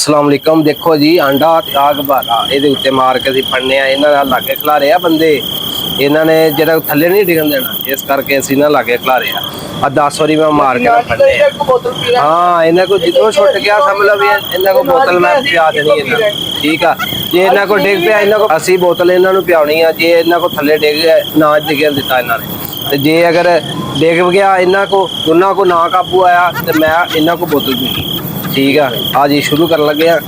अस्सलाम वालेकुम। देखो जी आंडा आग बारा ਇਹਦੇ ਉੱਤੇ ਮਾਰ ਕੇ ਅਸੀਂ ਫੜਨੇ ਆ। ਇਹਨਾਂ ਨਾਲ ਲਾਗੇ ਖਿਲਾਰੇ ਆ ਬੰਦੇ, ਇਹਨਾਂ ਨੇ ਜਿਹੜਾ ਥੱਲੇ ਨਹੀਂ ਡਿੱਗਣ ਦੇਣਾ, ਇਸ ਕਰਕੇ ਅਸੀਂ ਨਾ ਲਾਗੇ ਖਿਲਾਰੇ ਆ 10 ਵਾਰੀ ਮੈਂ ਮਾਰ ਕੇ ਫੜਨੇ ਆ। ਹਾਂ ਇਹਨਾਂ ਕੋ ਜਿੱਦੋਂ ਛੁੱਟ ਗਿਆ ਸਮਝ ਲਓ ਵੀ ਇਹਨਾਂ ਕੋ ਬੋਤਲ ਮੈਂ ਪਿਆ ਦੇਣੀ ਇਹਨਾਂ, ਠੀਕ ਆ। ਜੇ ਇਹਨਾਂ ਕੋ ਡਿੱਗ ਪਿਆ ਇਹਨਾਂ ਕੋ ਅਸੀਂ ਬੋਤਲ ਇਹਨਾਂ ਨੂੰ ਪਿਆਉਣੀ ਆ। ਜੇ ਇਹਨਾਂ ਕੋ ਥੱਲੇ ਡਿੱਗ ਨਾ ਡਿੱਗਣ ਦਿੱਤਾ ਇਹਨਾਂ ਨੇ, ਤੇ ਜੇ ਅਗਰ ਡਿੱਗ ਗਿਆ ਇਹਨਾਂ ਕੋ ਦੋਨਾਂ ਕੋ ਨਾ ਕਾਬੂ ਆਇਆ ਤੇ ਮੈਂ ਇਹਨਾਂ ਕੋ ਬੋਤਲ ਪੀਣੀ, ਠੀਕ ਆ। ਆ ਜੀ ਸ਼ੁਰੂ ਕਰਨ ਲੱਗੇ ਆ।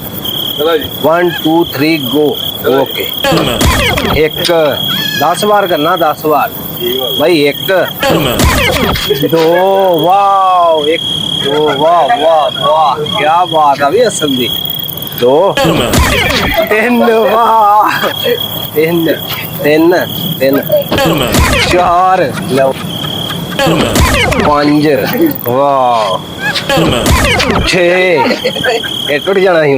1 2 3 गो। ओके एक 10 बार करना, 10 बार भाई। 1 2 वाह, 1 2 वाह वाह वाह, क्या बात है असल दी। 2 3 वाह, 3 3 3 4 5 वाह 6 ਇਹ ਟੁੱਟ ਜਾਣਾ ਸੀ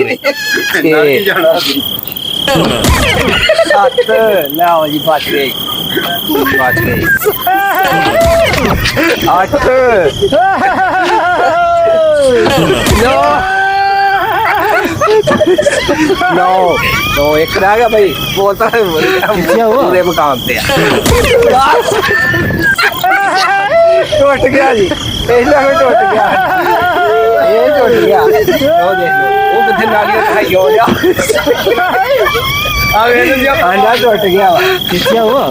7 ਲਿਆਓ ਜੀ, ਬਚ ਗਏ 8 9 ਇੱਕ ਰਹਿ ਗਿਆ ਭਾਈ, ਬੋਲਤਾ ਪੂਰੇ ਮੁਕਾਮ ਤੇ ਆ। ਟੁੱਟ ਗਿਆ ਜੀ, ਪਹਿਲਾਂ ਵੀ ਟੁੱਟ ਗਿਆ, ਇਹ ਟੁੱਟ ਗਿਆ। ਉਹ ਦੇਖ ਲਓ ਉਹ ਕਿੱਥੇ ਨਾਲੀਆਂ ਖਾਈ ਹੋ ਜਾ ਆ ਵੇ ਆਂਡਾ ਟੁੱਟ ਗਿਆ ਵਾ। ਕਿੱਥੇ ਹੁਆ